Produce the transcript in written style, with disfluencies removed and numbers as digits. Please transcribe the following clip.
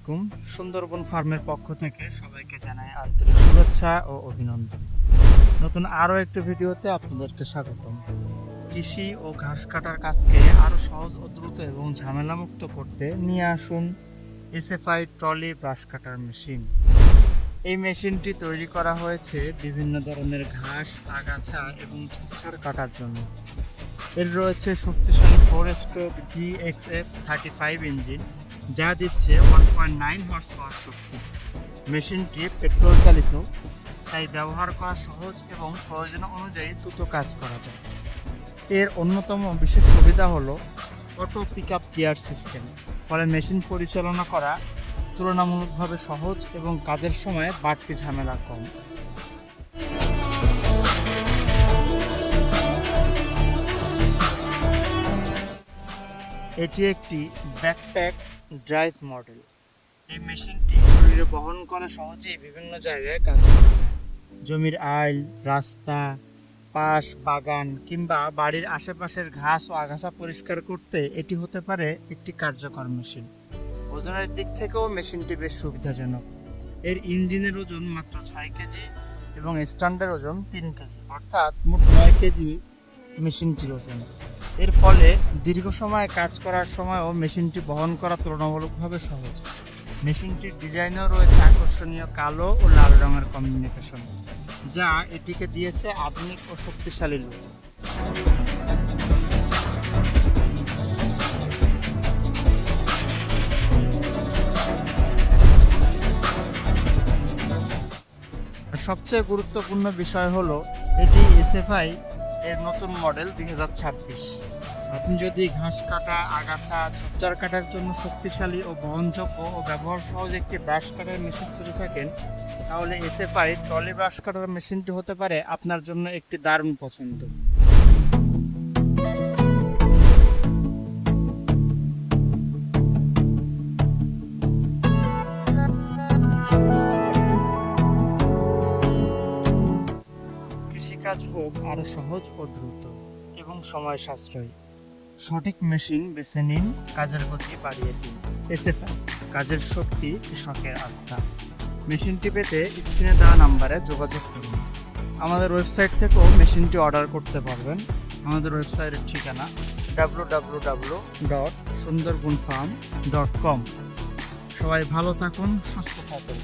আলাইকুম। সুন্দরবন ফার্মের পক্ষ থেকে সবাইকে জানাই আন্তরিক শুভেচ্ছা ও অভিনন্দন। নতুন আরও একটি ভিডিওতে আপনাদেরকে স্বাগতম। কৃষি ও ঘাস কাটার কাজকে আরও সহজ ও দ্রুত এবং ঝামেলামুক্ত করতে নিয়ে আসুন এসএফআই ট্রলি ব্রাশ কাটার মেশিন। এই মেশিনটি তৈরি করা হয়েছে বিভিন্ন ধরনের ঘাস, আগাছা এবং ঝোপঝাড় কাটার জন্য। এর রয়েছে শক্তিশালী 4 স্ট্রোক GXF35 ইঞ্জিন, যা দিচ্ছে 1.9 হর্স পাওয়ার শক্তি। মেশিনটি পেট্রোল চালিত, তাই ব্যবহার করা সহজ এবং প্রয়োজন অনুযায়ী দ্রুত কাজ করা যায়। এর অন্যতম বিশেষ সুবিধা হলো অটো পিকআপ গিয়ার সিস্টেম, ফলে মেশিন পরিচালনা করা তুলনামূলকভাবে সহজ এবং কাজের সময় বাড়তি ঝামেলা কম। এটি একটি ব্যাকপ্যাক ড্রাইভ মডেল। এই মেশিনটি শরীরে বহন করে সহজেই বিভিন্ন জায়গায় কাজ করা যায়। জমির আইল, রাস্তা, পাশ, বাগান কিংবা বাড়ির আশেপাশের ঘাস ও আগাছা পরিষ্কার করতে এটি হতে পারে একটি কার্যকর মেশিন। ওজনের দিক থেকেও মেশিনটি বেশ সুবিধাজনক। এর ইঞ্জিনের ওজন মাত্র 6 কেজি এবং স্ট্যান্ডের ওজন 3 কেজি, অর্থাৎ মোট 9 কেজি মেশিনটির ওজন। এর ফলে দীর্ঘ সময় কাজ করার সময়ও মেশিনটি বহন করা তুলনামূলকভাবে সহজ। মেশিনটির ডিজাইনেও রয়েছে আকর্ষণীয় কালো ও লাল রঙের কম্বিনেশন, যা এটিকে দিয়েছে আধুনিক ও শক্তিশালী লুক। সবচেয়ে গুরুত্বপূর্ণ বিষয় হলো এটি এসএফআই এর নতুন মডেল 2026। আপনি যদি ঘাস কাটা, আগাছা, ঝোপঝাড় কাটার জন্য শক্তিশালী ও বহনযোগ্য ও ব্যবহার সহজ একটি ব্রাশ কাটার মেশিন খুঁজে থাকেন, তাহলে এসএফআই ট্রলি ব্রাশ কাটার মেশিনটি হতে পারে আপনার জন্য একটি দারুণ পছন্দ। কৃষিকাজ হোক আরও সহজ ও দ্রুত এবং সময় সাশ্রয়ী, সঠিক মেশিন বেছে নিন, কাজের গতি বাড়িয়ে দিন। এসএফআই, কাজের শক্তি, কৃষকের আস্থা। মেশিনটি পেতে স্ক্রিনে দেওয়া নাম্বারে যোগাযোগ করুন। আমাদের ওয়েবসাইট থেকেও মেশিনটি অর্ডার করতে পারবেন। আমাদের ওয়েবসাইটের ঠিকানা www.sundarbanfarm.com। সবাই ভালো থাকুন, সুস্থ থাকুন।